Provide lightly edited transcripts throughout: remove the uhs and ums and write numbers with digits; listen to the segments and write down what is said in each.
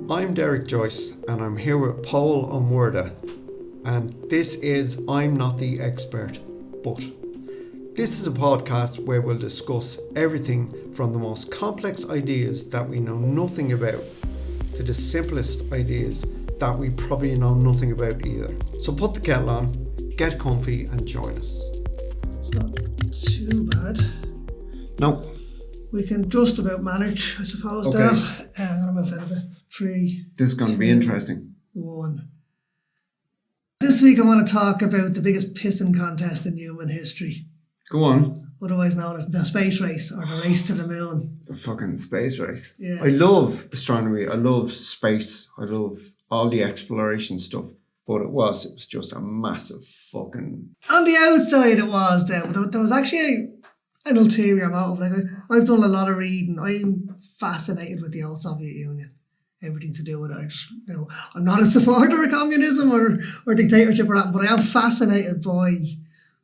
I'm Derek Joyce and I'm here with Paul O'Murda, and this is I'm Not the Expert, but this is a podcast where we'll discuss everything from the most complex ideas that we know nothing about to the simplest ideas that we probably know nothing about either. So put the kettle on, get comfy and join us. It's not too bad. No. We can just about manage, I suppose, Okay. Dale. I'm going to move out of it. 3, This is going to be 2, interesting. 1. This week I want to talk about the biggest pissing contest in human history, Go on. otherwise known as the space race or the race to the moon. The fucking space race. Yeah. I love astronomy. I love space. I love all the exploration stuff. But it was just a massive fucking... On the outside it was, Dale, but there was actually an ulterior motive. Like I've done a lot of reading. I'm fascinated with the old Soviet Union. Everything to do with it. I'm not a supporter of communism or dictatorship or that, but I am fascinated by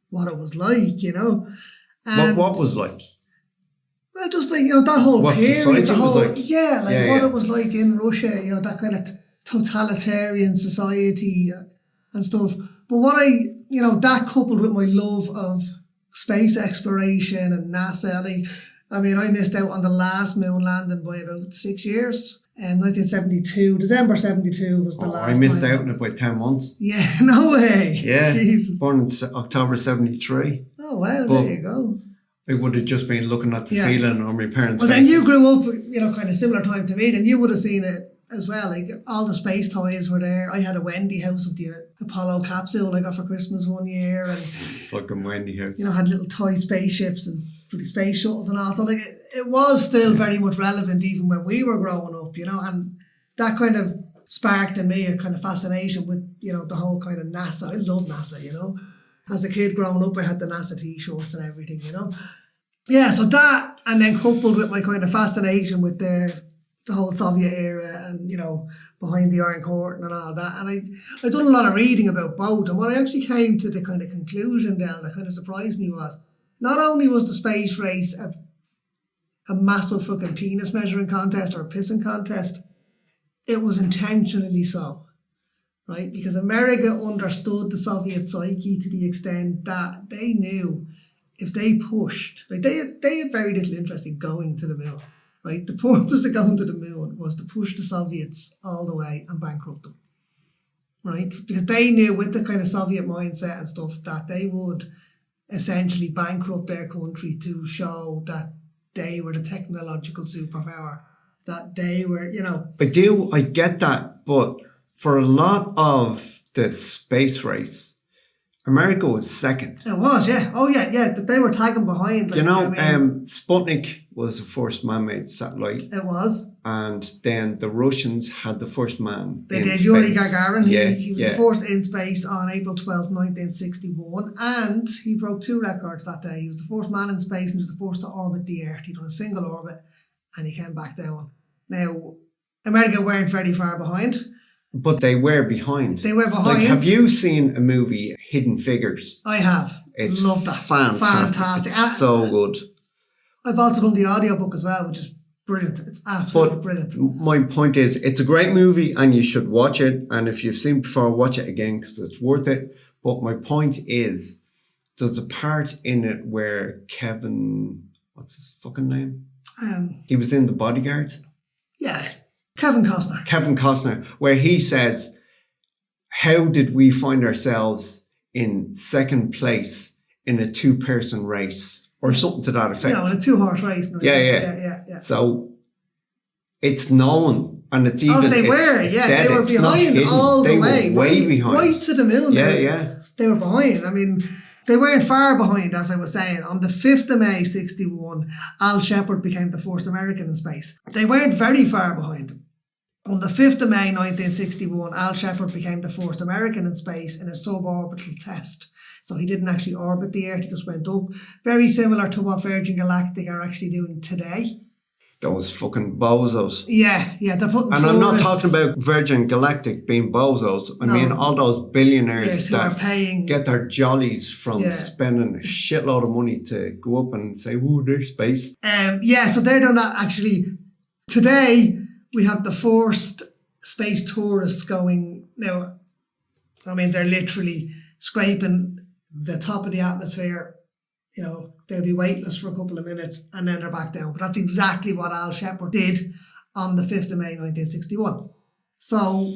what it was like, And, What was like? Well, just like, that whole What period. society the whole, was like? what Yeah. it was like in Russia, that kind of totalitarian society and stuff. But what that coupled with my love of space exploration and NASA, I missed out on the last moon landing by about 6 years. 1972, December 72 was the last I missed time. out on it by 10 months. Yeah, no way. Yeah. Jesus. Born in October 73. Oh, wow, But there you go. I would have just been looking at the Yeah. ceiling on my parents' Well, faces. then you grew up, kind of similar time to me, and you would have seen it as well. Like, all the space toys were there. I had a Wendy house of the Apollo capsule I got for Christmas one year, and, Fucking Wendy house. had little toy spaceships and pretty space shuttles and all. So, it was still very much relevant even when we were growing up, and that kind of sparked in me a kind of fascination with, the whole kind of NASA. I love NASA, As a kid growing up, I had the NASA t-shirts and everything, Yeah, so that, and then coupled with my kind of fascination with the whole Soviet era and, behind the Iron Curtain and all that. And I'd done a lot of reading about both. And what I actually came to the kind of conclusion then that kind of surprised me was not only was the space race a massive fucking penis measuring contest or a pissing contest, it was intentionally so, right? Because America understood the Soviet psyche to the extent that they knew if they pushed, like they had very little interest in going to the moon, right? The purpose of going to the moon was to push the Soviets all the way and bankrupt them, right? Because they knew with the kind of Soviet mindset and stuff that they would essentially bankrupt their country to show that they were the technological superpower, that they were, I get that, but for a lot of the space race, America was second. It was, yeah. Oh, yeah. They were tagging behind. Sputnik was the first man-made satellite. It was. And then the Russians had the first man They in did, space. Yuri Gagarin. Yeah, He was the first in space on April 12th, 1961. And he broke 2 records that day. He was the first man in space and he was the first to orbit the Earth. He done a single orbit and he came back down. Now, America weren't very far behind. But they were behind. They were behind. Like, have you seen a movie, Hidden Figures? I have. It's Love that. fantastic. It's so good. I've also done the audiobook as well, which is brilliant. It's absolutely brilliant. My point is, it's a great movie and you should watch it. And if you've seen it before, watch it again because it's worth it. But my point is, there's a part in it where Kevin, what's his fucking name? He was in The Bodyguard. Yeah. Kevin Costner, where he says, how did we find ourselves in second place in a 2-person race or something to that effect? In a 2-horse race. No, yeah. So it's known and it's even... they were behind all the way. They were way behind. Right to the moon. Yeah. They were behind. They weren't far behind, as I was saying. On the 5th of May, 61, Al Shepard became the first American in space. They weren't very far behind. On the 5th of May, 1961, Al Shepard became the first American in space in a suborbital test. So he didn't actually orbit the Earth, he just went up. Very similar to what Virgin Galactic are actually doing today. Those fucking bozos. Yeah, they're putting And I'm not talking about Virgin Galactic being bozos. I mean all those billionaires that get their jollies from spending a shitload of money to go up and say, "Ooh, there's space." So they're doing that actually. Today, we have the first space tourists going now. I mean, they're literally scraping the top of the atmosphere. You know, they'll be weightless for a couple of minutes and then they're back down. But that's exactly what Al Shepard did on the 5th of May 1961. So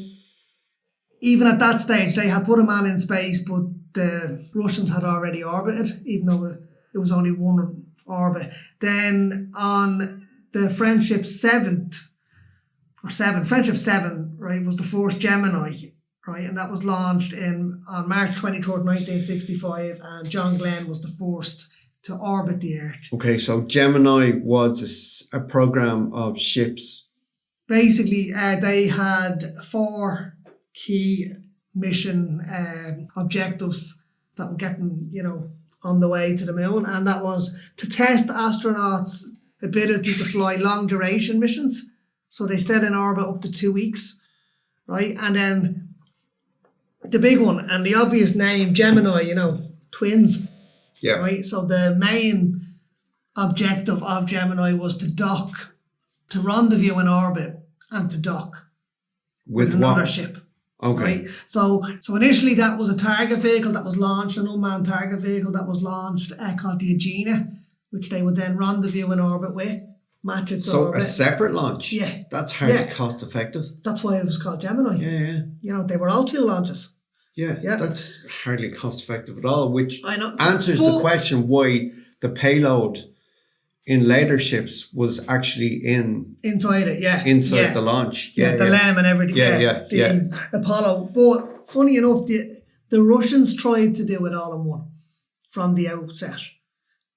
even at that stage, they had put a man in space, but the Russians had already orbited, even though it was only one orbit. Then on the Friendship 7, right, was the first Gemini, right, and that was launched on March 23rd, 1965, and John Glenn was the first to orbit the Earth. Okay, so Gemini was a program of ships. Basically, they had 4 key mission objectives that were getting, on the way to the moon, and that was to test astronauts' ability to fly long duration missions. So they stayed in orbit up to 2 weeks, right? And then the big one and the obvious name, Gemini, twins. Yeah. Right. So the main objective of Gemini was to dock, to rendezvous in orbit and to dock with another ship. Okay. Right. So initially that was a target vehicle that was launched, an unmanned target vehicle that was launched called the Aegina, which they would then rendezvous in orbit with, match its orbit. So a separate launch? Yeah. That's hardly cost effective. That's why it was called Gemini. Yeah. They were all 2 launches. Yeah. That's hardly cost effective at all, which I know. answers the question why the payload in later ships was actually inside it, inside the launch. The LEM and everything. The Apollo. But funny enough, the Russians tried to do it all in one from the outset,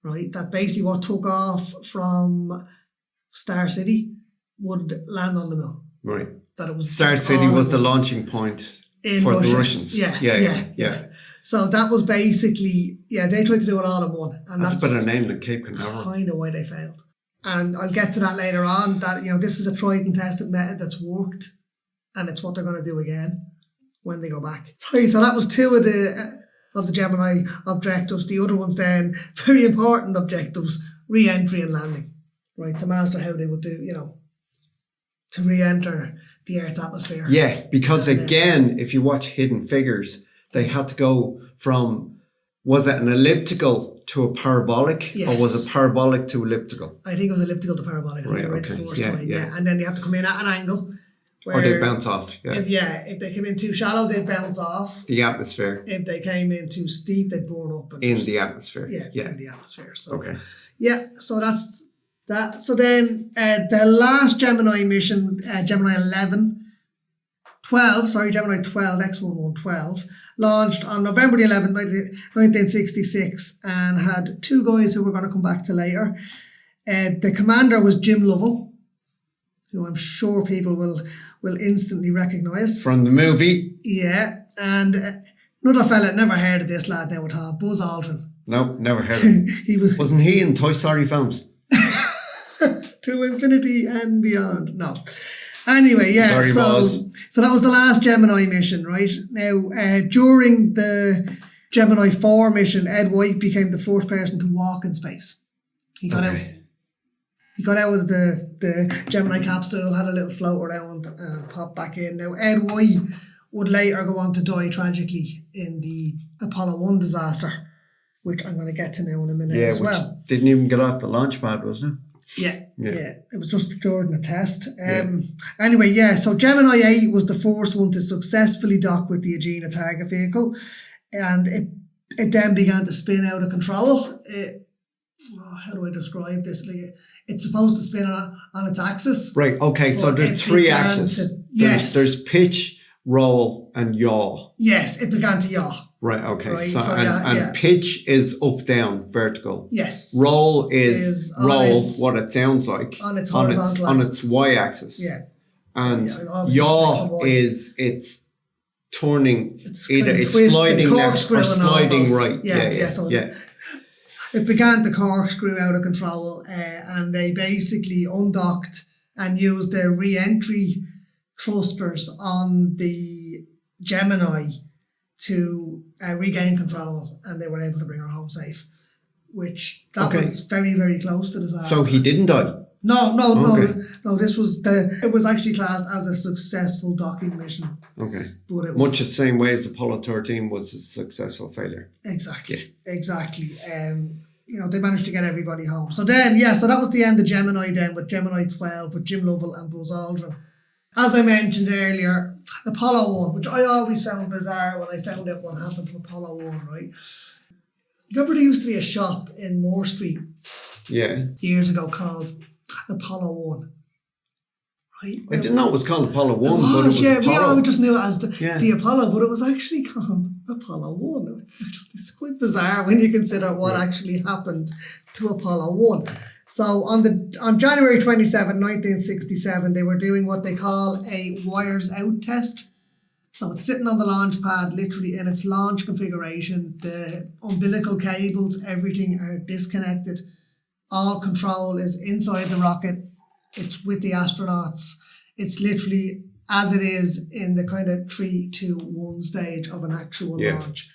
right? That basically what took off from Star City would land on the moon. Right. That it was Star City was the launching point for Russia. the Russians. Yeah. So that was basically, they tried to do it all in one. And that's a better name than Cape Canaveral. Kind of why they failed. And I'll get to that later on, that, this is a tried and tested method that's worked, and it's what they're going to do again when they go back. Right, so that was 2 of the Gemini objectives. The other ones then, very important objectives, re-entry and landing, right, to master how they would do, to re-enter the Earth's atmosphere. Yeah, because again, if you watch Hidden Figures, they had to go from, was it an elliptical to a parabolic, or was it parabolic to elliptical? I think it was elliptical to parabolic. Right, okay. The first time. And then you have to come in at an angle. Or they bounce off. If they came in too shallow, they'd bounce off. The atmosphere. If they came in too steep, they'd burn up. In the atmosphere. In the atmosphere. So, okay. Yeah, so that's that. So then the last Gemini mission, Gemini 12, X-1112, launched on November the 11th, 1966, and had 2 guys who we're going to come back to later. The commander was Jim Lovell, who I'm sure people will instantly recognise. From the movie. Yeah, and another fella, never heard of this lad now at all, Buzz Aldrin. No, never heard of him. Wasn't he in Toy Story films? To infinity and beyond. No. Anyway, so that was the last Gemini mission, right? Now, during the Gemini 4 mission, Ed White became the first person to walk in space. He got out. He got out of the Gemini capsule, had a little float around, and popped back in. Now, Ed White would later go on to die tragically in the Apollo 1 disaster, which I'm going to get to now in a minute as well. Which didn't even get off the launch pad, wasn't it? Yeah. It was just during the test. Anyway, so Gemini 8 was the first one to successfully dock with the Aegina target vehicle, and it then began to spin out of control. How do I describe this? Like it's supposed to spin on its axis. Right. Okay. So there's 3 axes. There's pitch, roll, and yaw. Yes, it began to yaw. Right. Okay. Right, so pitch is up, down, vertical. Yes. Roll is roll, what it sounds like on its horizontal on its y-axis. Yeah. And yaw is it's turning, it's sliding left or sliding right. Yeah. It began to corkscrew out of control, and they basically undocked and used their re-entry thrusters on the Gemini to regain control, and they were able to bring her home safe, which was very, very close to disaster. So he didn't die? No. This was it was actually classed as a successful docking mission. Okay. But it Much the same way as Apollo 13 was a successful failure. Exactly. They managed to get everybody home. So then, so that was the end of Gemini then, with Gemini 12, with Jim Lovell and Buzz Aldrin. As I mentioned earlier, Apollo 1, which I always found bizarre when I found out what happened to Apollo 1, right? Remember there used to be a shop in Moore Street years ago called Apollo 1, right? I didn't know it was called Apollo 1, but it was Apollo. We just knew it as the Apollo, but it was actually called Apollo 1. It's quite bizarre when you consider what actually happened to Apollo 1. So on January 27, 1967, they were doing what they call a wires out test. So it's sitting on the launch pad, literally in its launch configuration. The umbilical cables, everything are disconnected. All control is inside the rocket. It's with the astronauts. It's literally as it is in the kind of 3, 2, 1 stage of an actual launch.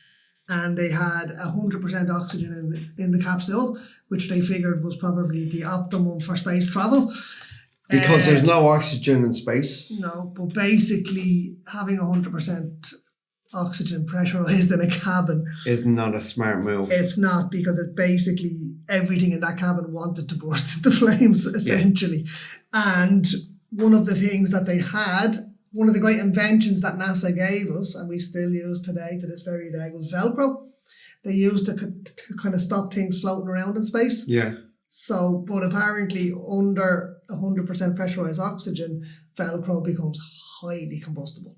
And they had 100% oxygen in the capsule, which they figured was probably the optimum for space travel. Because there's no oxygen in space. No, but basically having 100% oxygen pressurized in a cabin is not a smart move. It's not, because it basically everything in that cabin wanted to burst into flames, essentially. And one of the things that they had, one of the great inventions that NASA gave us, and we still use today to this very day, was Velcro. They used to kind of stop things floating around in space. Yeah. So, but apparently under 100% pressurized oxygen, Velcro becomes highly combustible.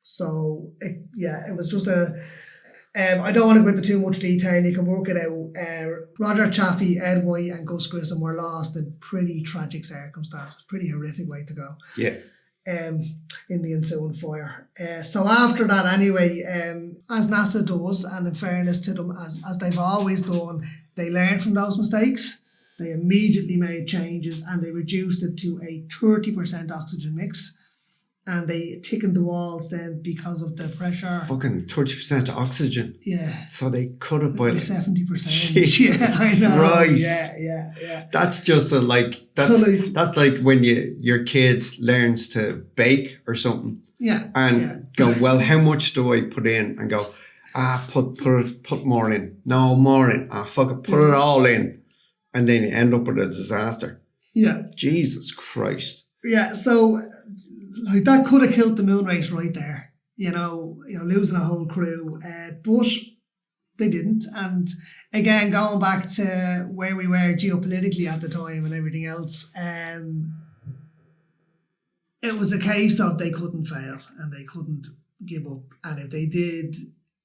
So, it was just I don't want to go into too much detail. You can work it out. Roger Chaffee, Ed White and Gus Grissom were lost in pretty tragic circumstances. Pretty horrific way to go. Yeah. In the ensuing fire. So after that anyway, as NASA does, and in fairness to them, as they've always done, they learned from those mistakes. They immediately made changes and they reduced it to a 30% oxygen mix. And they thickened the walls then because of the pressure. Fucking 30% oxygen. Yeah. So they cut it by 70%. Jesus I know. Christ. Yeah. That's just that's like when your kid learns to bake or something. Yeah. And go, well, how much do I put in? And go, put more in. No, more in. Fuck it, put it all in. And then you end up with a disaster. Yeah. Jesus Christ. Yeah, so like that could have killed the moon race right there, losing a whole crew, but they didn't. And again, going back to where we were geopolitically at the time and everything else, it was a case of they couldn't fail and they couldn't give up. And if they did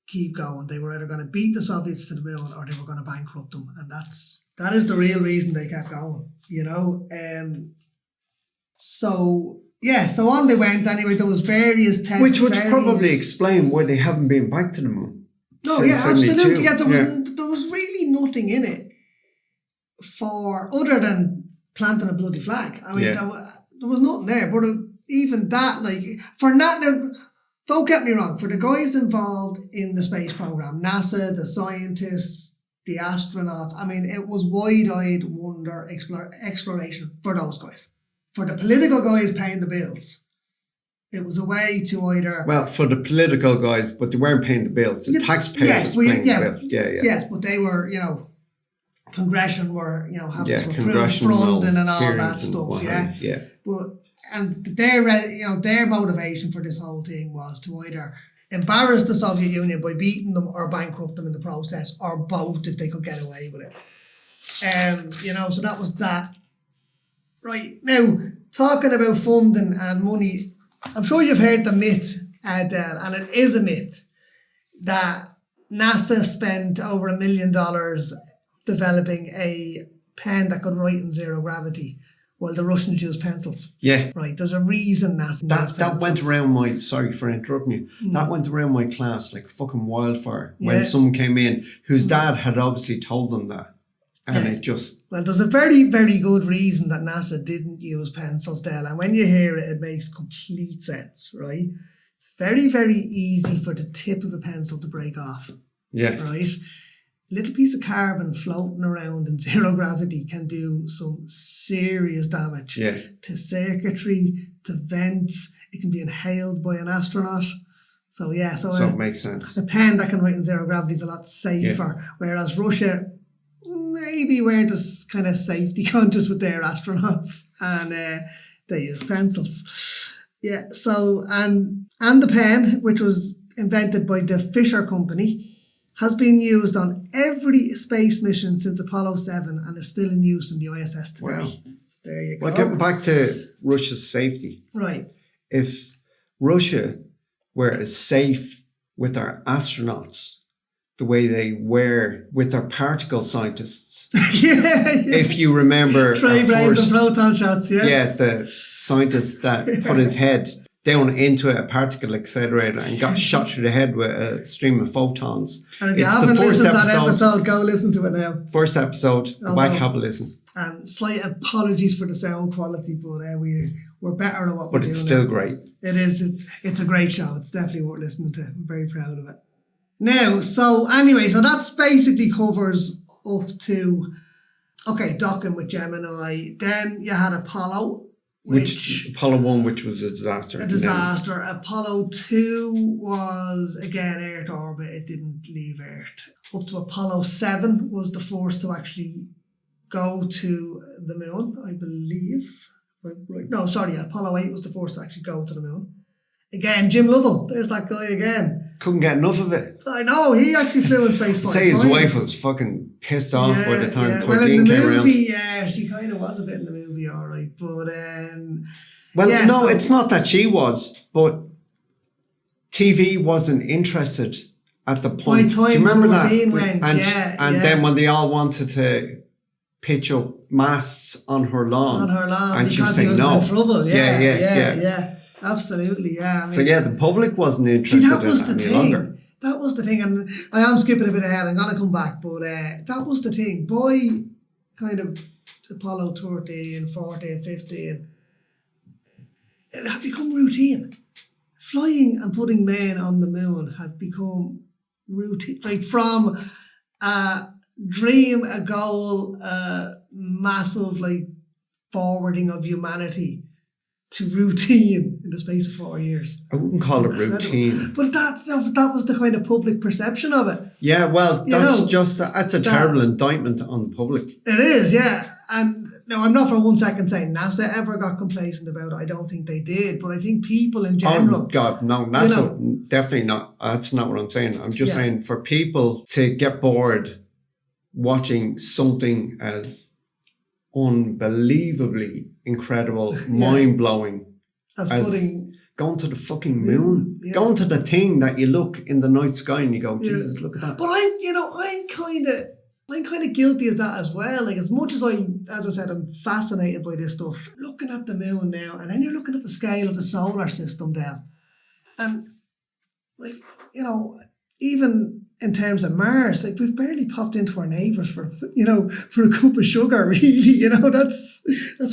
keep going, they were either going to beat the Soviets to the moon or they were going to bankrupt them. And that is the real reason they kept going, So on they went anyway. There was various tests. Which would probably explain why they haven't been back to the moon. No, yeah, absolutely. Yeah, there was really nothing in it other than planting a bloody flag. I mean, there was nothing there. But even that, don't get me wrong, for the guys involved in the space program, NASA, the scientists, the astronauts, I mean, it was wide-eyed wonder exploration for those guys. For the political guys paying the bills, it was a way to either... Well, for the political guys, but they weren't paying the bills. The taxpayers were paying the bills. Yes, but they were, Congression were, having to approve funding and all that stuff, Yeah. But, and their motivation for this whole thing was to either embarrass the Soviet Union by beating them or bankrupt them in the process, or both if they could get away with it. So that was that. Right, now, talking about funding and money, I'm sure you've heard the myth, Del, and it is a myth, that NASA spent over $1 million developing a pen that could write in zero gravity, while the Russians used pencils. Yeah. Right, there's a reason NASA used pencils. That went around sorry for interrupting you, that went around my class like fucking wildfire when someone came in whose dad had obviously told them that. And it just... Well, there's a very, very good reason that NASA didn't use pencils, Del. And when you hear it, it makes complete sense, right? Very, very easy for the tip of a pencil to break off. Yeah. Right? little piece of carbon floating around in zero gravity can do some serious damage to circuitry, to vents. It can be inhaled by an astronaut. So it makes sense. A pen that can write in zero gravity is a lot safer, whereas Russia maybe weren't as kind of safety conscious with their astronauts, and they use pencils. Yeah, so and the pen, which was invented by the Fisher Company, has been used on every space mission since Apollo 7 and is still in use in the ISS today. Wow. There you go. Well, getting back to Russia's safety. Right. If Russia were as safe with their astronauts the way they were with their particle scientists. If you remember Trey Brains and proton shots, yes. Yeah, the scientist that put his head down into a particle accelerator and got shot through the head with a stream of photons. And if you haven't listened to that episode, go listen to it now. First episode, go back, have a listen. And slight apologies for the sound quality, but we're better at what we're doing. But it's still great. It is. It's a great show. It's definitely worth listening to. I'm very proud of it. Now, so that basically covers up to, docking with Gemini. Then you had Apollo. Apollo 1, which was a disaster. A disaster. Apollo 2 was, again, Earth orbit. It didn't leave Earth. Up to Apollo 7 was the first to actually go to the moon, I believe. Right. No, sorry, Apollo 8 was the first to actually go to the moon. Again, Jim Lovell, there's that guy again. Couldn't get enough of it. I know, he actually flew in space 5 times. Say his wife was fucking pissed off by the time 13 well, in the came movie, around. She kind of was a bit in the movie, all right. But, it's not that she was, but TV wasn't interested at the point. By time do you remember that? Went, and then when they all wanted to pitch up masts on her lawn. And she was saying no. In trouble. Yeah. Absolutely, yeah. I mean, the public wasn't interested that was in the it thing. any longer. That was the thing, and I am skipping a bit ahead. I'm going to come back, but that was the thing. By kind of Apollo 13, 14, 15, it had become routine. Flying and putting men on the moon had become routine. Like from a dream, a goal, a massive forwarding of humanity to routine in the space of 4 years. I wouldn't call it routine. But that was the kind of public perception of it. Yeah, well, that's a terrible indictment on the public. It is, yeah. And now I'm not for 1 second saying NASA ever got complacent about it. I don't think they did. But I think people in general... Oh, God, no, NASA, definitely not. That's not what I'm saying. I'm just saying for people to get bored watching something as unbelievably incredible, mind-blowing as going to the fucking moon, going to the thing that you look in the night sky and you go, Jesus, look at that. But I'm kind of guilty of that as well. Like, as much as I said, I'm fascinated by this stuff. Looking at the moon now, and then you're looking at the scale of the solar system there, and even in terms of Mars, we've barely popped into our neighbours for a cup of sugar, really. That's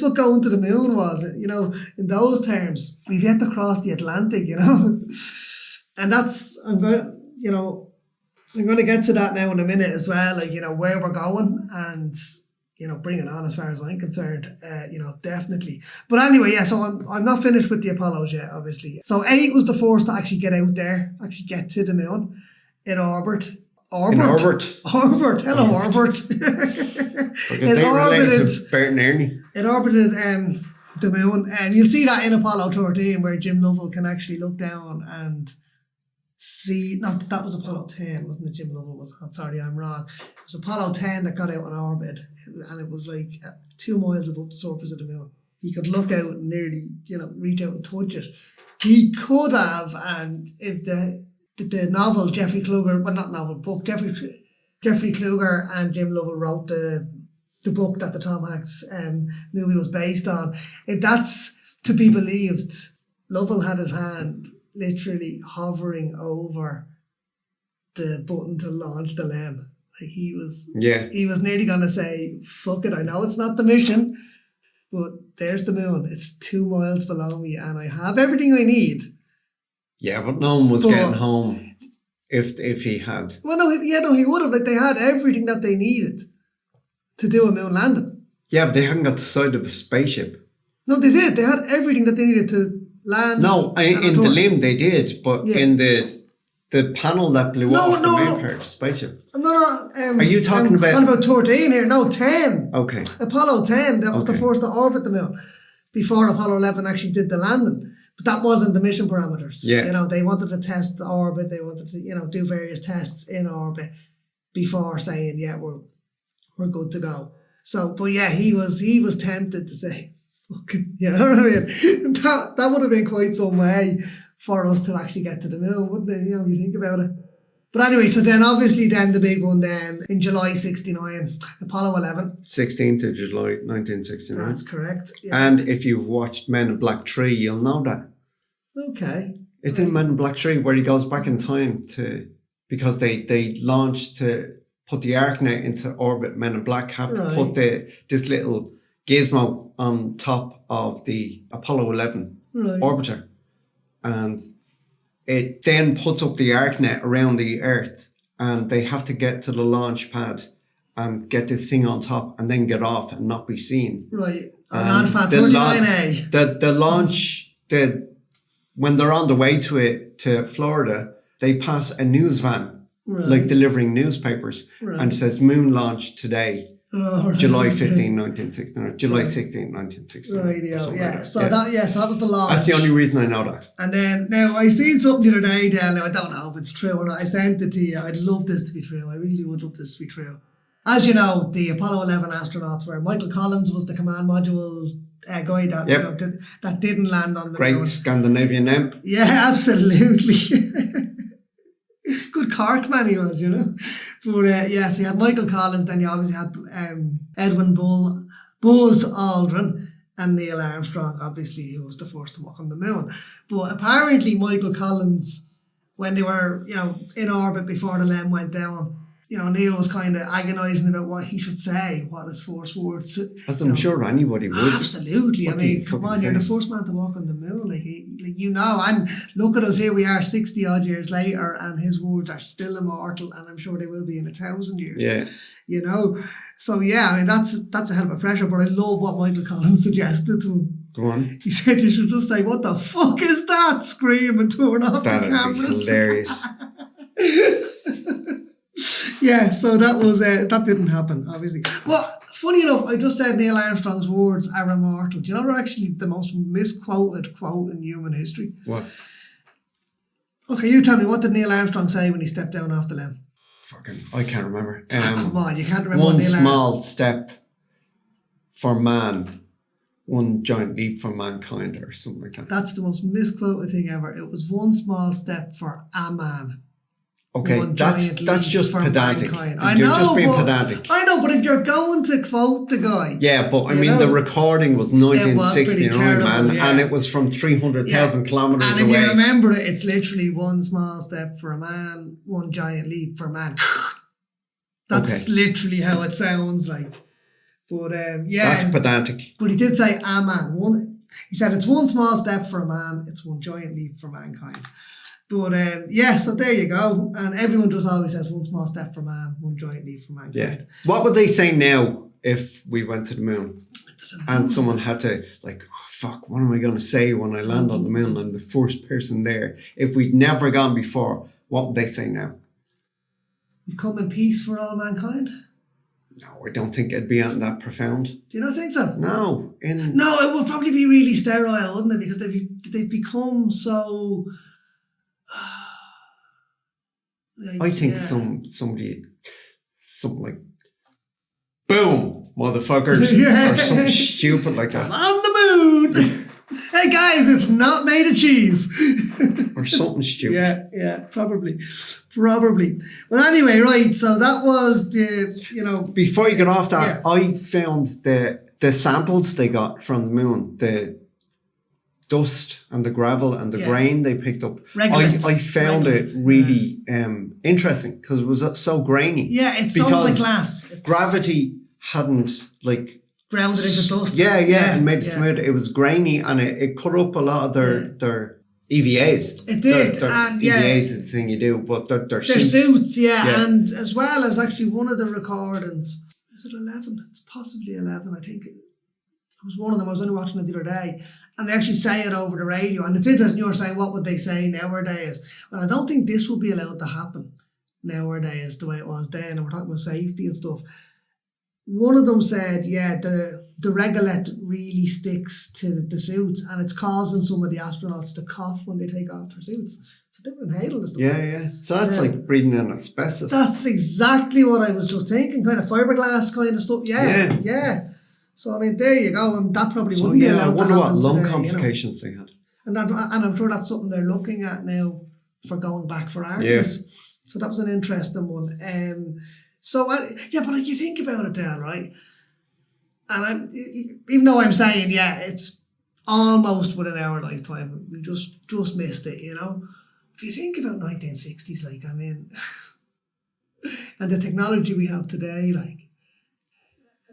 what going to the moon was, in those terms. We've yet to cross the Atlantic, and that's, I'm going to get to that now in a minute as well, where we're going and, bring it on as far as I'm concerned, definitely. But anyway, so I'm not finished with the Apollos yet, obviously. So 8 was the first to actually get out there, actually get to the moon. In orbit. Hello, Orbit. They related to Bert and Ernie. It orbited the moon, and you'll see that in Apollo 13 where Jim Lovell can actually look down and see. No, that was Apollo 10, wasn't it? Jim Lovell was. I'm sorry, I'm wrong. It was Apollo 10 that got out on orbit, and it was 2 miles above the surface of the moon. He could look out and nearly, reach out and touch it. He could have, and if the novel Jeffrey Kluger, well, not novel, book, Jeffrey Kluger and Jim Lovell wrote the book that the Tom Hanks movie was based on. If that's to be believed, Lovell had his hand literally hovering over the button to launch the LEM. He was nearly going to say, fuck it, I know it's not the mission, but there's the moon. It's 2 miles below me and I have everything I need. Yeah, but no one was getting home if he had. Well, no, he would have. Like, they had everything that they needed to do a moon landing. Yeah, but they hadn't got the side of a spaceship. No, they did. They had everything that they needed to land. No, in the limb they did, but in the panel that blew off the main part of the spaceship. I'm not. Are you talking about? I'm about 13 here. No, 10. Okay. Apollo 10. That was the first to orbit the moon before Apollo 11 actually did the landing. But that wasn't the mission parameters. Yeah. You know, they wanted to test the orbit. They wanted to, do various tests in orbit before saying, yeah, we're good to go. So, but yeah, he was tempted to say, fucking, you know what I mean? That would have been quite some way for us to actually get to the moon, wouldn't it? You think about it. But anyway, so then obviously the big one then in July 69, Apollo 11. 16th of July 1969. That's correct. Yeah. And if you've watched Men in Black 3, you'll know that. Okay. It's in Men in Black 3 where he goes back in time because they launched to put the ArcNet into orbit. Men in Black have to put this little gizmo on top of the Apollo 11 orbiter. And it then puts up the ArcNet around the Earth, and they have to get to the launch pad and get this thing on top and then get off and not be seen. Right. And 39A. The launch, when they're on the way to Florida, they pass a news van, like delivering newspapers, and it says moon launch today. July 15, 1969. July 16, 1969. Right, yeah. So that was the launch. That's the only reason I know that. And then, now, I seen something the other day, Dale. I don't know if it's true or not. I sent it to you. I'd love this to be true. I really would love this to be true. As you know, the Apollo 11 astronauts were Michael Collins was the command module guy that that didn't land on the moon. Great Scandinavian name. Yeah, absolutely. Good Cork man he was, But yes, you had Michael Collins, then you obviously had Edwin Buzz Aldrin, and Neil Armstrong, obviously, who was the first to walk on the moon. But apparently Michael Collins, when they were, in orbit before the LEM went down, Neil was kind of agonising about what he should say, what his first words. As I'm sure anybody would. Absolutely. I mean, come on, you're the first man to walk on the moon, and look at us, here we are 60 odd years later, and his words are still immortal, and I'm sure they will be in 1,000 years. Yeah. So yeah, I mean, that's a hell of a pressure, but I love what Michael Collins suggested to him. Go on. He said you should just say, "What the fuck is that?" Scream and turn off the cameras. That'd be hilarious. Yeah, so that was that didn't happen, obviously. Well, funny enough, I just said Neil Armstrong's words are immortal. Do you know they're actually the most misquoted quote in human history? What? Okay, you tell me, what did Neil Armstrong say when he stepped down off the LEM? I can't remember. Come on, you can't remember. One small step for man, one giant leap for mankind, or something like that. That's the most misquoted thing ever. It was one small step for a man. Okay, that's just pedantic. You're just being pedantic. I know, but if you're going to quote the guy... Yeah, but I mean, the recording was 1969, man, yeah. And it was from 300,000 kilometres away. And if you remember it, it's literally one small step for a man, one giant leap for man. That's literally how it sounds like. But that's pedantic. But he did say a man. He said it's one small step for a man, it's one giant leap for mankind. But so there you go. And everyone just always says one small step for man, one giant leap for mankind. Yeah. What would they say now if we went to the moon? And someone had to, like, oh, fuck, what am I going to say when I land on the moon? I'm the first person there. If we'd never gone before, what would they say now? You come in peace for all mankind? No, I don't think it'd be that profound. Do you not think so? No. No, it would probably be really sterile, wouldn't it? Because they've become so... I think somebody something like boom, motherfuckers, or something stupid like that. On the moon. Hey guys, it's not made of cheese. Or something stupid. Yeah, probably. Well, anyway, right. So that was the Before you get off that, I found the samples they got from the moon, the dust and the gravel and the grain they picked up. I found it really interesting because it was so grainy. Yeah, it sounds like glass. Gravity hadn't grounded into dust. Yeah, and made it smooth. It was grainy and it cut up a lot of their EVAs. It did, They're and yeah. EVAs is the thing you do, but they're They're suits. suits, yeah, and as well as actually one of the recordings, is it 11? It's possibly 11, I think. It was one of them, I was only watching it the other day, and they actually say it over the radio, and it's interesting, you were saying, what would they say nowadays? Well, I don't think this would be allowed to happen nowadays the way it was then, and we're talking about safety and stuff. One of them said, yeah, the regolith really sticks to the suits, and it's causing some of the astronauts to cough when they take off their suits. So they were inhaling the stuff. Yeah. So that's like breathing in asbestos. That's exactly what I was just thinking, kind of fiberglass kind of stuff. Yeah. So, I mean, there you go. And that probably wouldn't be allowed to happen I wonder what lung today, complications they had. And I'm sure that's something they're looking at now for going back for Artemis. Yeah. So that was an interesting one. But you think about it there, right? And even though I'm saying, it's almost within our lifetime, we just missed it, you know? If you think about 1960s, like, I mean, and the technology we have today, like,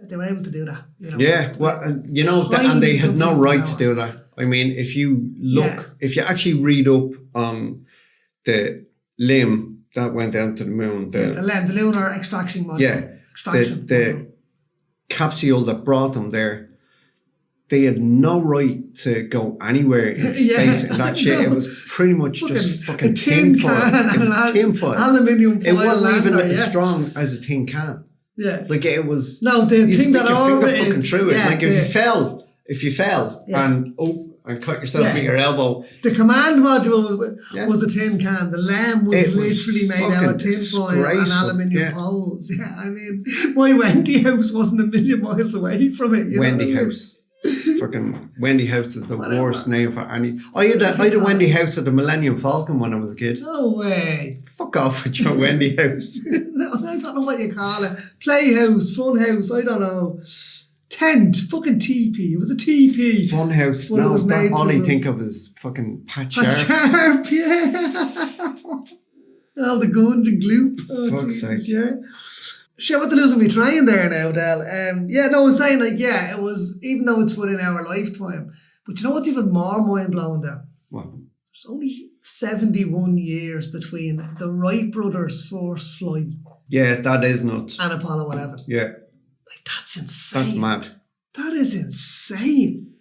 they were able to do that, you know? Yeah, well, and they had no right to do that. I mean, if you look, if you actually read up on the limb that went down to the moon, the lunar extraction module. The capsule that brought them there, they had no right to go anywhere in space in that shit. It was pretty much just fucking tin foil. It was tin foil. Aluminium foil. It wasn't even as strong as a tin can. Yeah. Like it was. No, the thing that your finger fucking through it. Like if you fell and cut yourself with your elbow. The command module was a tin can. The LEM was literally made out of tin foil and aluminium poles. Yeah, I mean, my Wendy house wasn't a million miles away from it. Wendy house. Fucking Wendy House is the worst name for any. I had a Wendy House at the Millennium Falcon when I was a kid. No way. Fuck off with your Wendy House. No, I don't know what you call it. Playhouse, fun house, I don't know. Tent, fucking teepee. It was a teepee. Fun house. No, all I think of is fucking Pat Sharp. Pat Sharp, yeah. All the guns and gloop. Oh, fuck's sake. Yeah. Shit, what the losing me train there now, Del. I'm saying it was, even though it's within our lifetime, but you know what's even more mind-blowing there? What? There's only 71 years between the Wright brothers' first flight. Yeah, that is nuts. And Apollo 11. Yeah. Like, that's insane. That's mad. That is insane.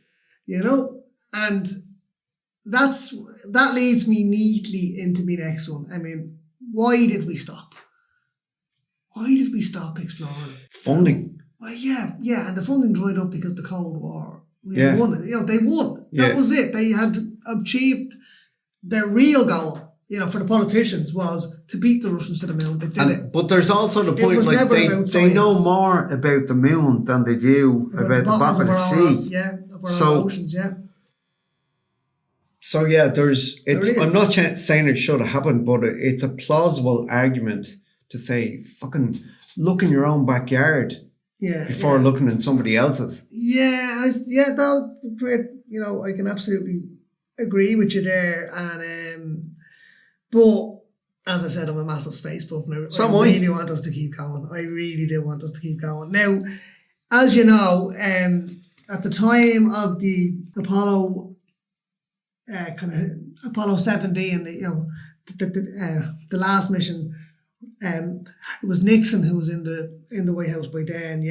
You know? And that leads me neatly into my next one. I mean, why did we stop? Why did we stop exploring? Funding. Well, yeah, and the funding dried up because of the Cold War. We won it. You know, they won. That was it. They had achieved their real goal, you know, for the politicians was to beat the Russians to the moon. They did it. But there's also the point, like they know more about the moon than they do about the bottom of the sea. Of our oceans, So I'm not saying it should have happened, but it's a plausible argument to say, fucking look in your own backyard before looking in somebody else's. I can absolutely agree with you there. And but as I said, I'm a massive space buff now. I really want us to keep going. I really do want us to keep going. Now, as you know, at the time of the Apollo Apollo 17, the last mission, it was Nixon who was in the White House by then,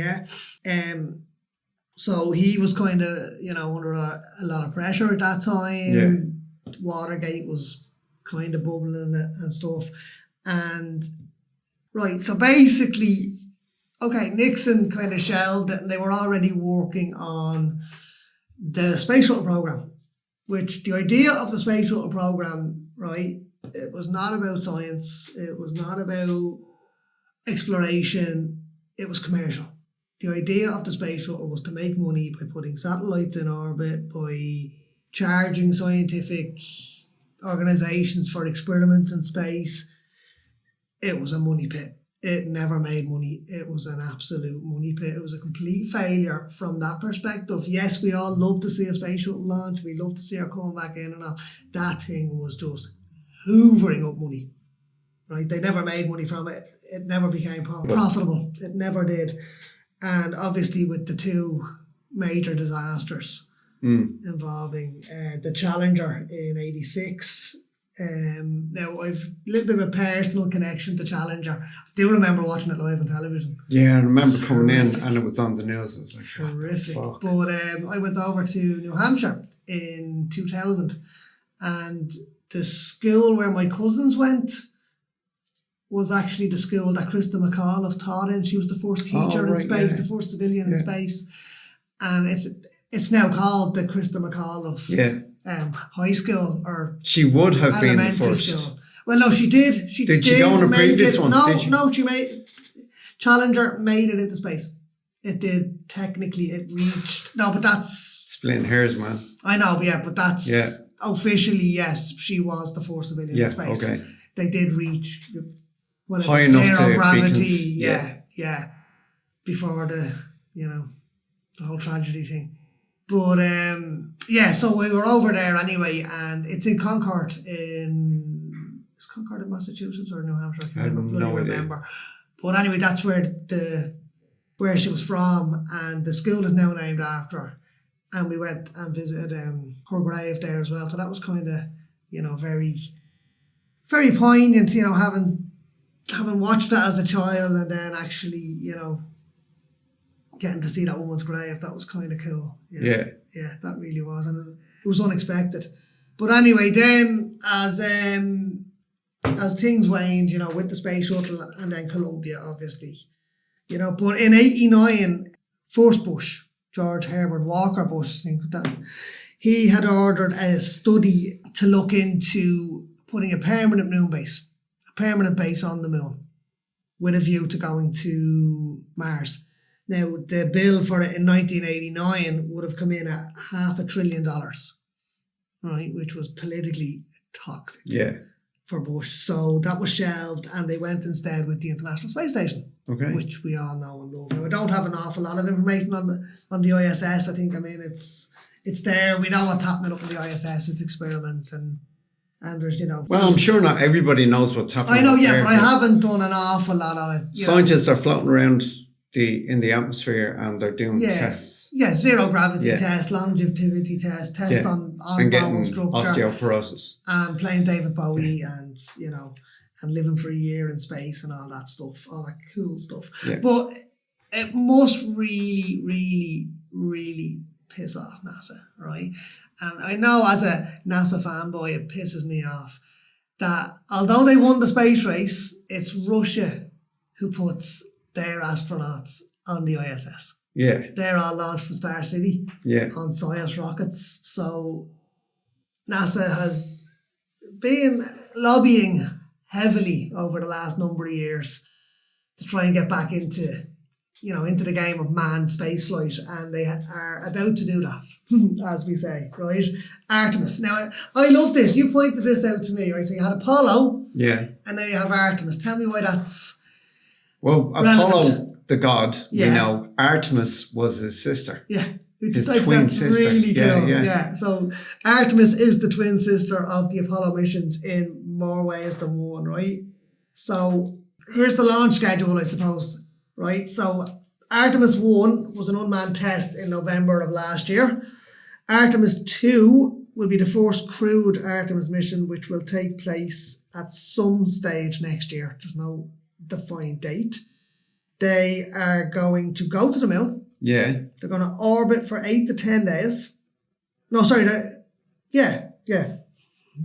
so he was kind of, under a lot of pressure at that time. Watergate was kind of bubbling and stuff. And so basically, Nixon kind of shelved it, and they were already working on the space shuttle program, which the idea of the space shuttle program, it was not about science, it was not about exploration, it was commercial. The idea of the space shuttle was to make money by putting satellites in orbit, by charging scientific organizations for experiments in space. It was a money pit. It never made money. It was an absolute money pit. It was a complete failure from that perspective. Yes, we all love to see a space shuttle launch. We love to see her coming back in and all. That thing was just hoovering up money. They never made money from it. It never became profitable. It never did. And obviously with the two major disasters, involving the Challenger in '86. Now I've a little bit of a personal connection to Challenger. I do remember watching it live on television. Yeah, I remember coming in and it was on the news. It was like, horrific. what the fuck? But I went over to New Hampshire in 2000, and the school where my cousins went was actually the school that Krista McCall of taught in. She was the first teacher in space, the first civilian in space. And it's now called the Krista McCall of high school or she would have been the first. School. Well, no, she did. Did she go on a previous one? No, she made Challenger made it into space. It did technically. It reached but that's splitting hairs, man. I know, but that's officially yes. She was the first civilian in space. Okay. They did reach high enough zero to gravity. Before the the whole tragedy thing. But so we were over there anyway, and it's in Concord in Massachusetts or New Hampshire? I can never remember. But anyway, that's where she was from, and the school is now named after her. And we went and visited her grave there as well. So that was kind of very, very poignant. Having watched that as a child, and then actually getting to see that woman's grave, that was kind of cool. Yeah, that really was, and it was unexpected. But anyway, then as things waned, with the space shuttle and then Columbia, obviously, But in '89, first Bush, George Herbert Walker Bush, he had ordered a study to look into putting a permanent base on the moon, with a view to going to Mars. Now, the bill for it in 1989 would have come in at $500 billion, right, which was politically toxic for Bush. So that was shelved, and they went instead with the International Space Station, which we all know and love. Now, I don't have an awful lot of information on the ISS. I think, it's there. We know what's happening up in the ISS. It's experiments and there's, Well, I'm sure not everybody knows what's happening. I know, but I haven't done an awful lot on it. Scientists are floating around in the atmosphere, and they're doing tests. Yeah, zero gravity tests, longevity tests on bone structure, osteoporosis, and playing David Bowie, and and living for a year in space and all that stuff, all that cool stuff. Yeah. But it must really, really, really piss off NASA, right? And I know as a NASA fanboy, it pisses me off that although they won the space race, it's Russia who puts their astronauts on the ISS. Yeah. They're all launched from Star City on Soyuz rockets. So NASA has been lobbying heavily over the last number of years to try and get back into the game of manned spaceflight, and they are about to do that, as we say, right? Artemis. Now, I love this. You pointed this out to me, right? So you had Apollo, and now you have Artemis. Tell me why that's relevant. Apollo, the god, we know. Artemis was his sister. Yeah. His twin sister. Really cool. Yeah. So Artemis is the twin sister of the Apollo missions in more ways than one, right? So here's the launch schedule, I suppose. Right, so Artemis 1 was an unmanned test in November of last year. Artemis 2 will be the first crewed Artemis mission, which will take place at some stage next year. There's no defined date. They are going to go to the moon. Yeah. They're going to orbit for 8 to 10 days. No, sorry. They're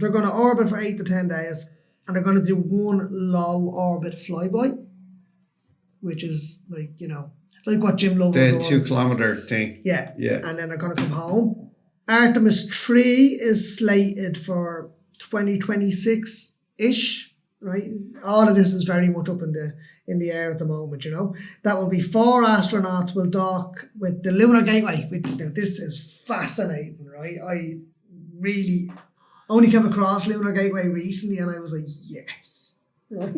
going to orbit for 8 to 10 days, and they're going to do one low orbit flyby, which is like what Jim Lovell did. The 2 kilometer thing. Yeah. And then they're going to come home. Artemis 3 is slated for 2026-ish, right? All of this is very much up in the air at the moment, That will be 4 astronauts will dock with the Lunar Gateway, which this is fascinating, right? I really only came across Lunar Gateway recently, and I was like, yes. Right?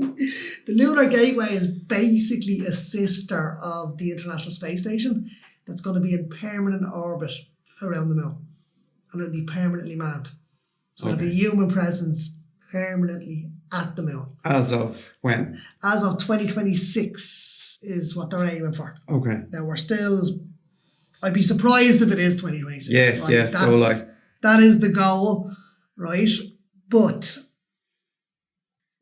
The Lunar Gateway is basically a sister of the International Space Station that's going to be in permanent orbit around the moon, and it'll be permanently manned. So there'll be human presence permanently at the moon. As of when? As of 2026 is what they're aiming for. Okay. Now we're still I'd be surprised if it is 2026. Yeah, right? yeah. So like, that is the goal, right? But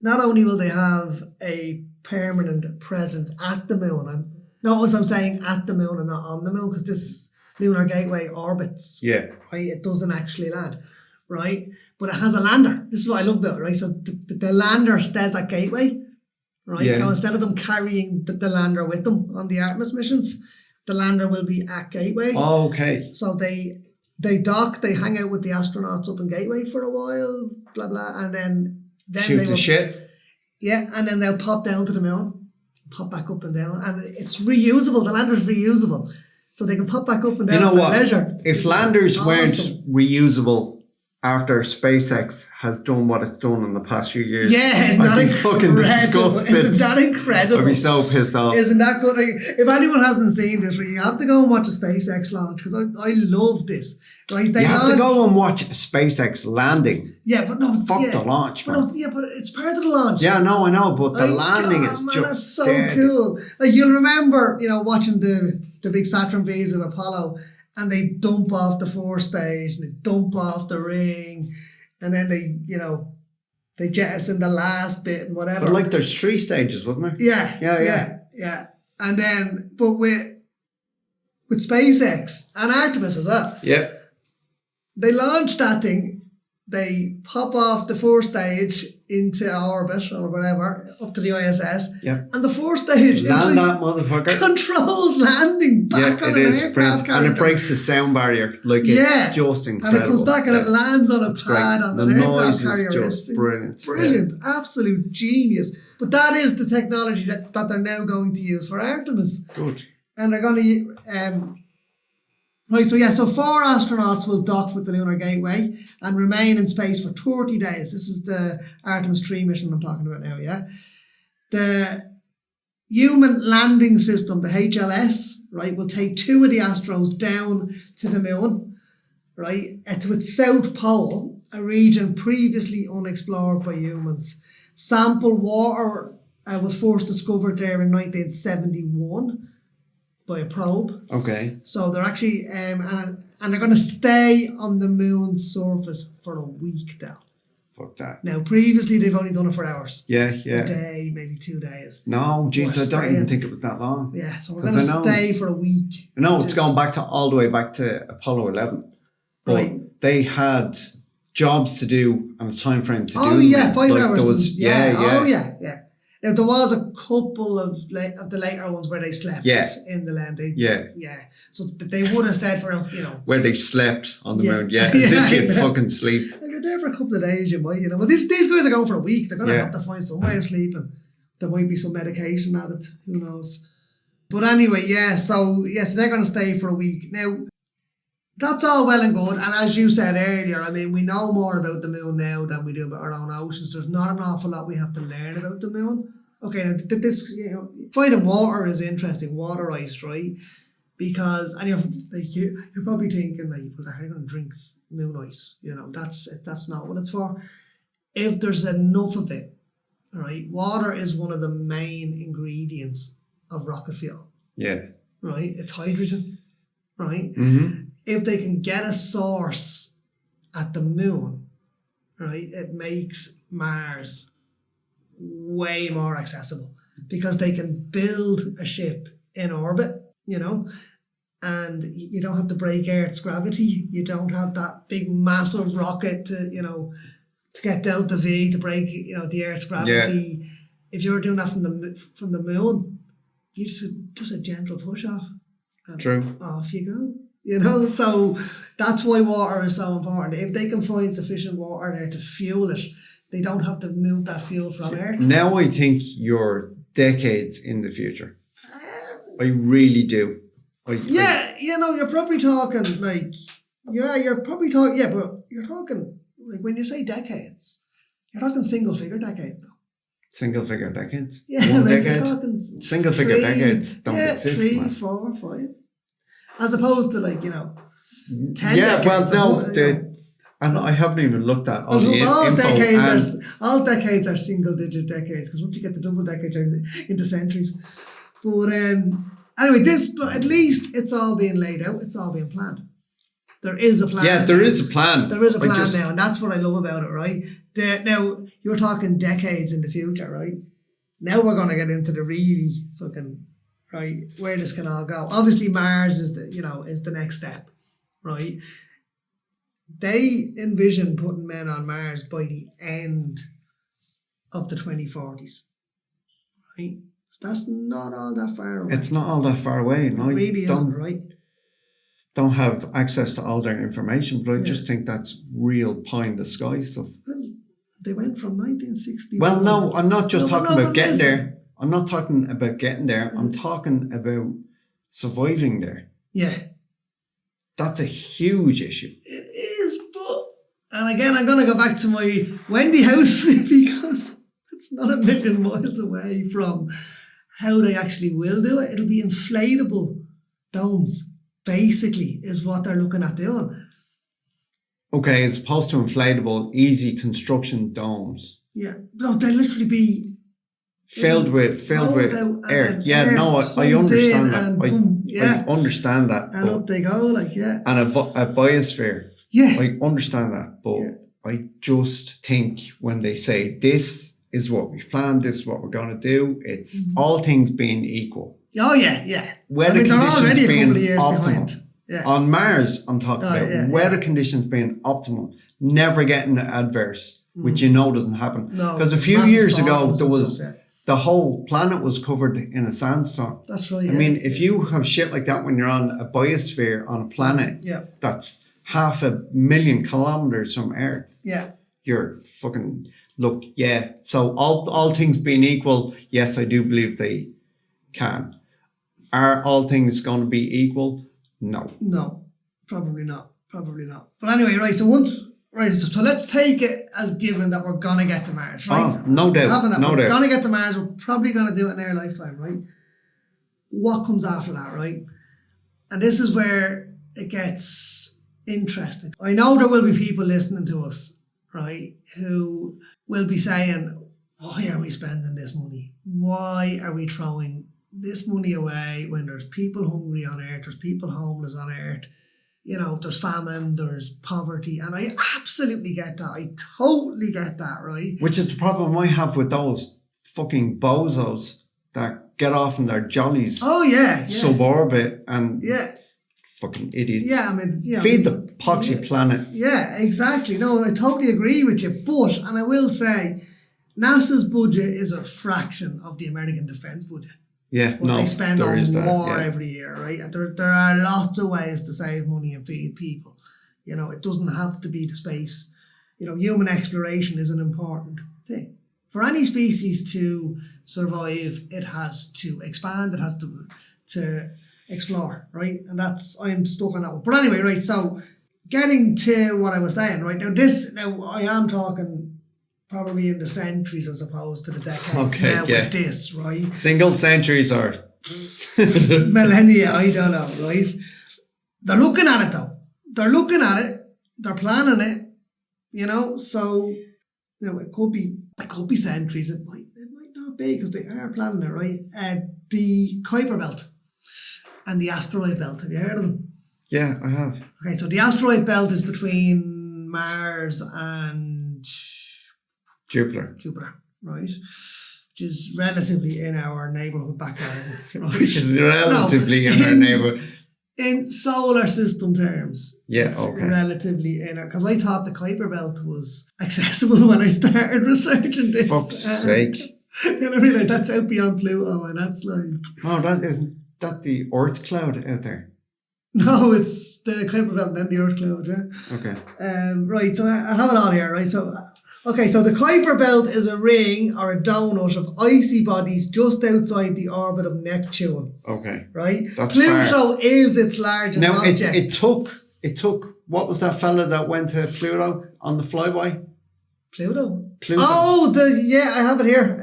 not only will they have a permanent presence at the moon, notice I'm saying at the moon and not on the moon, because this lunar gateway orbits. yeah, Right, it doesn't actually land, right? But it has a lander. This is what I love about it, right? So the lander stays at Gateway, right? Yeah. So instead of them carrying the lander with them on the Artemis missions, the lander will be at Gateway. oh, okay, So they dock, they hang out with the astronauts up in Gateway for a while, blah blah, and then shoot they the will, shit. yeah, and then they'll pop down to the moon, pop back up and down, and it's reusable. The lander's reusable, so they can pop back up and down. You know at what? leisure. If landers weren't Awesome. reusable after SpaceX has done what it's done in the past few years, Yeah, isn't I'd that be fucking incredible? disgusted. Isn't that incredible? I'd be so pissed off. Isn't that good? Like, if anyone hasn't seen this, you have to go and watch a SpaceX launch, because I love this. Right? They You have to launch- go and watch SpaceX landing. Yeah, but no, Fuck yeah, the launch, but man. no, yeah, but it's part of the launch. Yeah, no, I know, but the Like, landing oh, is man, just that's so dead. cool. Like, you'll remember, watching the big Saturn V's of Apollo, and they dump off the fourth stage, and they dump off the ring, and then they jettison the last bit and whatever. But like, there's 3 stages, wasn't there? Yeah. And then, but with SpaceX and Artemis as well, Yeah. they launch that thing, they pop off the fourth stage into orbit or whatever, up to the ISS, Yeah. and the fourth stage Land is that like motherfucker. controlled landing back on it an is aircraft brilliant. And it carrier. breaks the sound barrier. Like, it's Yeah. just And incredible. it comes back and it lands on a It's great. pad on The an aircraft noise carrier. is just It's brilliant. brilliant, absolute genius. But that is the technology that they're now going to use for Artemis. Yeah. Good. And they're going to, right, so 4 astronauts will dock with the Lunar Gateway and remain in space for 30 days. This is the Artemis 3 mission I'm talking about now, yeah? The Human Landing System, the HLS, right, will take 2 of the Astros down to the moon, right, to its south pole, a region previously unexplored by humans. Sample water was first discovered there in 1971 by a probe. Okay. So they're actually, and they're going to stay on the moon's surface for a week now. Fuck that. Now, previously they've only done it for hours. Yeah, A yeah. day, maybe 2 days. No, jeez, We're I don't even staying. think it was that long. Yeah, so we're 'Cause going to I know- stay for a week. No, which it's is- going back to all the way back to Apollo 11. But Right. they had jobs to do and a time frame to do. Oh yeah, them. 5 Like, hours. there was, yeah. Oh yeah. Now, there was a couple of the later ones where they slept in the land. Yeah. So they would have stayed for, Where they slept on the Yeah. moon. Yeah, as Yeah, if you'd yeah. fucking sleep. If you're there for a couple of days, you might, But these guys are going for a week. They're going to Yeah. have to find some way of sleeping. There might be some medication added. Who knows? But anyway, so they're going to stay for a week. Now, that's all well and good. And as you said earlier, I mean, we know more about the moon now than we do about our own oceans. There's not an awful lot we have to learn about the moon. Okay, now this, finding water is interesting, water ice, right? Because, and you're probably thinking, like, well, how are you going to drink moon ice? That's not what it's for. If there's enough of it, right? Water is one of the main ingredients of rocket fuel, Yeah. right? It's hydrogen, right? Mm-hmm. If they can get a source at the moon, right, it makes Mars way more accessible, because they can build a ship in orbit, and you don't have to break Earth's gravity. You don't have that big massive rocket to get delta V to break the Earth's gravity. Yeah. If you're doing that from the moon, you just a gentle push off, and True. off you go. So that's why water is so important. If they can find sufficient water there to fuel it, they don't have to move that fuel from Earth. Now I think you're decades in the future. I really do. You're probably talking like, but you're talking, like, when you say decades, you're talking single figure decade though. Single figure decades? Yeah, One like decade? you're talking Single figure decades don't exist, 3, man. 4, 5. As opposed to 10 Yeah, decades. well, no, and I haven't even looked at all the info. All decades are single digit decades, because once you get the double decades, you're into centuries. But Anyway, but at least it's all being laid out. It's all being planned. There is a plan. Yeah, there is a plan. There is a plan now, and that's what I love about it, right? Now, you're talking decades in the future, right? Now we're going to get into the really fucking, right, where this can all go. Obviously, Mars is the next step, right? They envision putting men on Mars by the end of the 2040s, right? So that's not all that far away. It's not all that far away. No, it really isn't, right? Don't have access to all their information, but I just think that's real pie in the sky stuff. Well, they went from 1960. Well, no, I'm not just talking about getting there. I'm not talking about getting there. I'm talking about surviving there. Yeah. That's a huge issue. It is, and again, I'm going to go back to my Wendy house because it's not a million miles away from how they actually will do it. It'll be inflatable domes, basically, is what they're looking at doing. Okay, as opposed to inflatable, easy construction domes. Yeah, no, they'll literally be filled with air. Yeah, no, I understand that. I understand that. And up they go, like, yeah. And a biosphere. Yeah. I understand that, but I just think when they say this is what we've planned, this is what we're going to do, it's all things being equal. Oh, yeah, yeah. Weather they're already a couple of years optimal. Behind. Yeah. On Mars, I'm talking about weather conditions being optimal, never getting adverse, which doesn't happen. Because a few years ago, there was the whole planet was covered in a sandstorm. That's right. I mean, if you have shit like that when you're on a biosphere on a planet that's 500,000 kilometers from Earth, you're fucking look. Yeah. So all things being equal, yes, I do believe they can. Are all things going to be equal? No. No, probably not. Probably not. But anyway, right. So let's take it as given that we're gonna get to Mars, right? Oh, no doubt. We're gonna get to Mars. We're probably gonna do it in our lifetime, right? What comes after that, right? And this is where it gets interesting. I know there will be people listening to us, right, who will be saying, "Why are we spending this money? Why are we throwing this money away when there's people hungry on Earth, there's people homeless on Earth, there's famine, there's poverty," and I absolutely get that. I totally get that, right? Which is the problem I have with those fucking bozos that get off in their jollies. Oh yeah. Suborbit and fucking idiots. Yeah, I mean, feed the poxy planet. Yeah, exactly. No, I totally agree with you. But, and I will say, NASA's budget is a fraction of the American defense budget. Yeah, what they spend on war every year, right? And there are lots of ways to save money and feed people. It doesn't have to be the space. Human exploration is an important thing. For any species to survive, it has to expand, it has to explore, right? And I'm stuck on that one. But anyway, right, so getting to what I was saying, right? Now I am talking probably in the centuries as opposed to the decades with this, right? Single centuries or millennia, I don't know, right? They're looking at it though. They're looking at it. They're planning it. So it could be centuries. It might not be because they are planning it, right? The Kuiper Belt and the asteroid belt. Have you heard of them? Yeah, I have. Okay, so the asteroid belt is between Mars and Jupiter, right? Which is relatively in our neighbourhood backyard. Right? Which is relatively in our neighbourhood. In solar system terms, it's relatively in our... Because I thought the Kuiper Belt was accessible when I started researching this. Fuck's sake. Then I realised that's out beyond Pluto and that's like... Oh, isn't that the Earth cloud out there? No, it's the Kuiper Belt and then the Earth cloud, yeah. Okay. Right, so I have it all here, right? So the Kuiper Belt is a ring or a donut of icy bodies just outside the orbit of Neptune. Okay. Right? That's Pluto is its largest object. It took, what was that fella that went to Pluto on the flyby? Pluto. Oh, I have it here.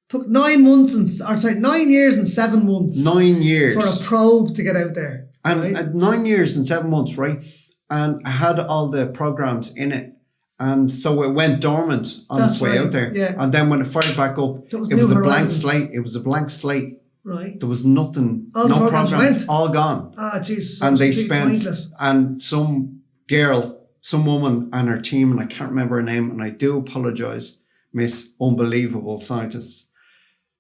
Took 9 years and 7 months. 9 years. For a probe to get out there. And right? at 9 years and 7 months, right? And I had all the programs in it. And so it went dormant on its way out there. Yeah. And then when it fired back up, it was a blank slate. It was a blank slate. Right. There was nothing, All the no programs programs, went? all gone. Ah, jeez. And they completely spent, pointless. and some woman and her team, and I can't remember her name, and I do apologise, Miss Unbelievable Scientist,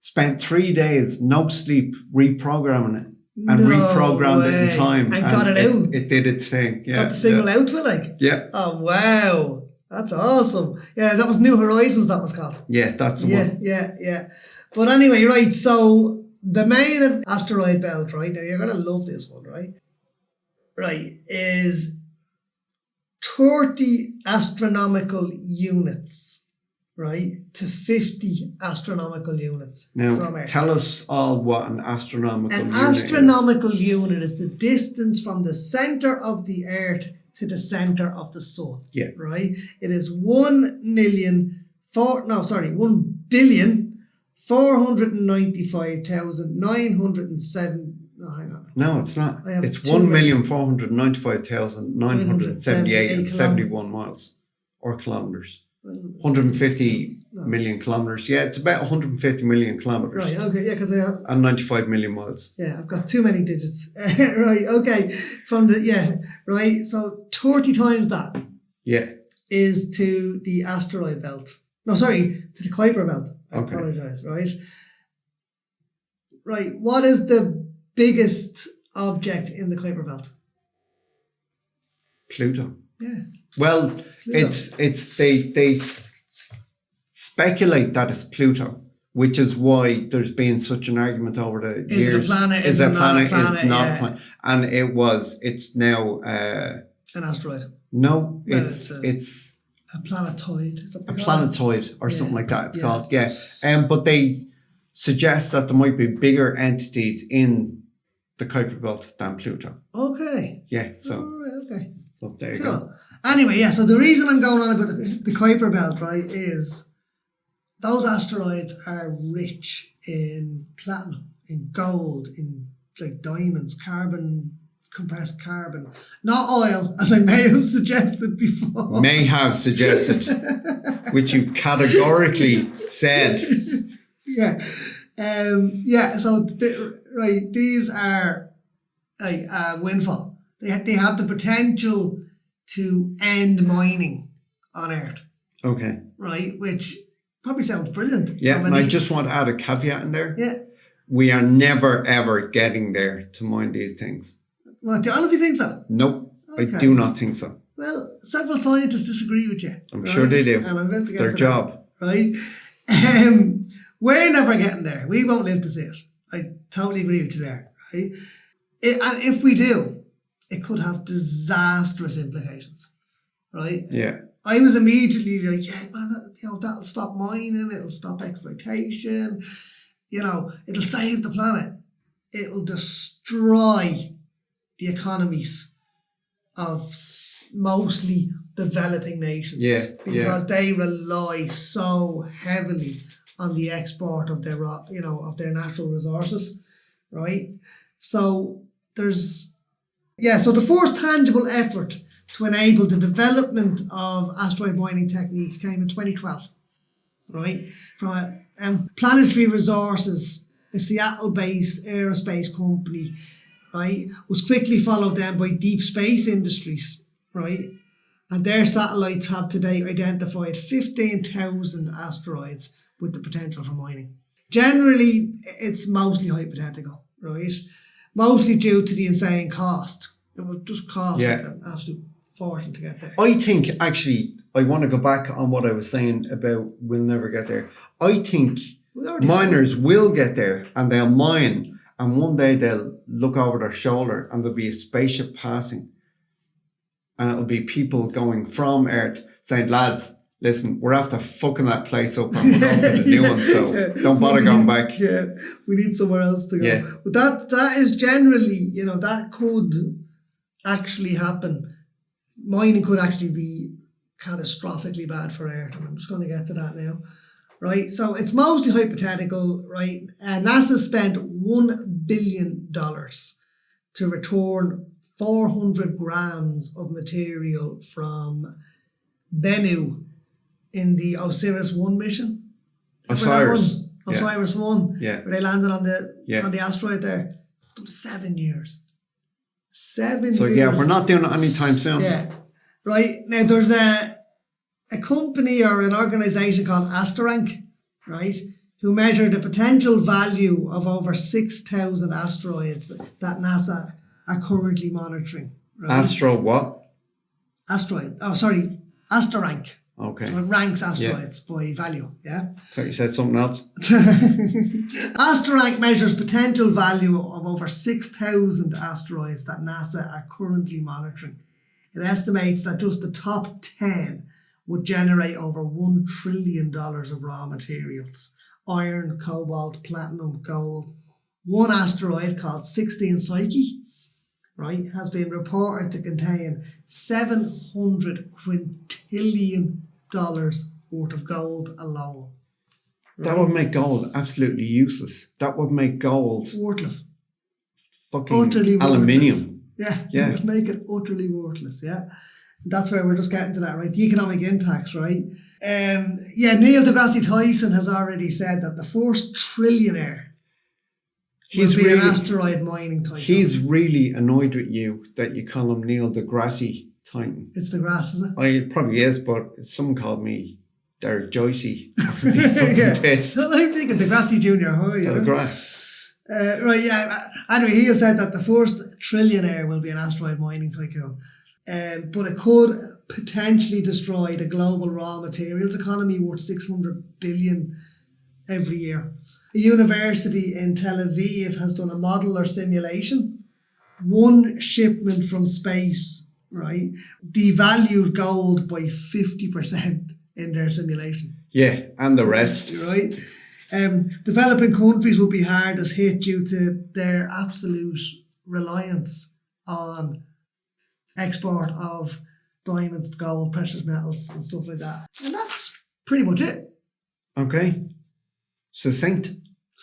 spent 3 days, no sleep, reprogramming it. And No reprogrammed it way. in time. And got it out. It did its thing. Yeah. Got the signal out to it, like? Yeah. Oh, wow. That's awesome. Yeah, that was New Horizons, that was called. Yeah, that's the one. Yeah. But anyway, right, so the main asteroid belt, right, now you're going to love this one, right? Right, is 30 astronomical units, right, to 50 astronomical units from Now, Earth. tell us all what an astronomical unit is. An astronomical unit is the distance from the center of the Earth to the center of the sun. Yeah. Right? It is 1,495,907. No, hang on. No, it's not. I have It's 1,495,978.71 miles or kilometers. 150 million kilometers. Yeah, it's about 150 million kilometers. Right, okay, yeah, because I have... And 95 million miles. Yeah, I've got too many digits. Right, okay. Right, so 30 times that Yeah. is to the asteroid belt. No, sorry, to the Kuiper belt. I Okay. apologise, right? Right, what is the biggest object in the Kuiper belt? Pluto. Yeah. Well, Pluto. they speculate that it's Pluto, which is why there's been such an argument over the Is years. it a planet? Is it it a planet? Is planet? not Yeah. a planet? And it's now An asteroid. no, Well, it's A planetoid. Is that a what they call it? planetoid or something like that. It's Yeah. called but they suggest that there might be bigger entities in the Kuiper belt than Pluto. Okay. Yeah, so All right, okay. there you Cool. go. Anyway, yeah, so the reason I'm going on about the Kuiper belt, right, is those asteroids are rich in platinum, in gold, in like diamonds, carbon, compressed carbon, not oil, as I may have suggested before. May have suggested, which you categorically said. Yeah. So these are like a windfall. They have the potential to end mining on Earth, Okay. right? Which probably sounds brilliant. Yeah, from and an I just want to add a caveat in there. Yeah. We are never ever getting there to mine these things. Well, do you honestly think so? Nope, Okay. I do not think so. Well, several scientists disagree with you. I'm right? sure they do. And I'm about to It's get their to job. that, right? We're never getting there. We won't live to see it. I totally agree with you there, right? And if we do, it could have disastrous implications, right? Yeah. I was immediately like, yeah, man, that'll stop mining, it'll stop exploitation, it'll save the planet. It'll destroy the economies of mostly developing nations. Yeah, because they rely so heavily on the export of their of their natural resources, right? So so the first tangible effort to enable the development of asteroid mining techniques came in 2012, right? From Planetary Resources, a Seattle-based aerospace company, right, was quickly followed then by Deep Space Industries, right? And their satellites have today identified 15,000 asteroids with the potential for mining. Generally, it's mostly hypothetical, right? Mostly due to the insane cost. It would just cost like an absolute fortune to get there. I think, actually, I want to go back on what I was saying about we'll never get there. I think miners will get there and they'll mine, and one day they'll look over their shoulder and there'll be a spaceship passing, and it'll be people going from Earth saying, lads, listen, we're after fucking that place up and we're going to the new one, so don't bother going back. Yeah, we need somewhere else to go. Yeah. But that is generally, that could actually happen. Mining could actually be catastrophically bad for Earth, and I'm just going to get to that now. Right, so it's mostly hypothetical, right? NASA spent $1 billion to return 400 grams of material from Bennu in the Osiris-1 mission. Osiris. Osiris-1, Yeah. where they landed on the asteroid there. It took them 7 years. 7 years. So yeah, we're not doing it anytime soon. Yeah. Right. Now there's a company or an organisation called Asterank, right, who measure the potential value of over 6,000 asteroids that NASA are currently monitoring. Right? Asterank. Okay. So it ranks asteroids by value, yeah? I thought you said something else. Asterank measures potential value of over 6,000 asteroids that NASA are currently monitoring. It estimates that just the top 10 would generate over $1 trillion of raw materials. Iron, cobalt, platinum, gold. One asteroid called 16 Psyche, right, has been reported to contain $700 quintillion worth of gold alone. Right? That would make gold absolutely useless. That would make gold worthless. Fucking Utterly aluminium. Worthless. Yeah, it would make it utterly worthless, yeah. That's where we're just getting to that, right? The economic impacts, right? Neil deGrasse Tyson has already said that the first trillionaire will be an asteroid mining tycoon. He's really annoyed with you that you call him Neil deGrasse Tyson. It's the grass, isn't it? It probably is, but someone called me Derek Joycey. I'm pissed. So I'm thinking deGrasse Jr. deGrasse. Right, yeah. Anyway, he has said that the first trillionaire will be an asteroid mining tycoon. But it could potentially destroy the global raw materials economy worth $600 billion every year. A university in Tel Aviv has done a model or simulation. One shipment from space, right, devalued gold by 50% in their simulation. Yeah, and the rest. Right. Developing countries will be hardest hit due to their absolute reliance on export of diamonds, gold, precious metals and stuff like that. And that's pretty much it. Okay. Succinct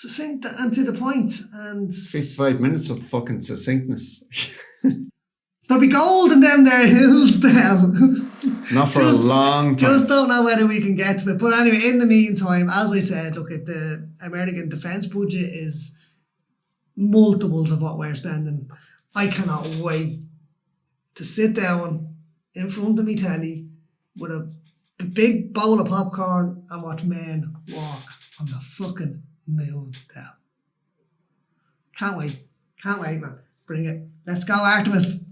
And to the point. And 55 minutes of fucking succinctness. There'll be gold in them there hills, Del. Not for a long time. Just don't know whether we can get to it. But anyway, in the meantime, as I said, look, at the American defence budget is multiples of what we're spending. I cannot wait to sit down in front of me telly with a big bowl of popcorn and watch men walk on the fucking moon, Del. Can't wait, man. Bring it. Let's go, Artemis.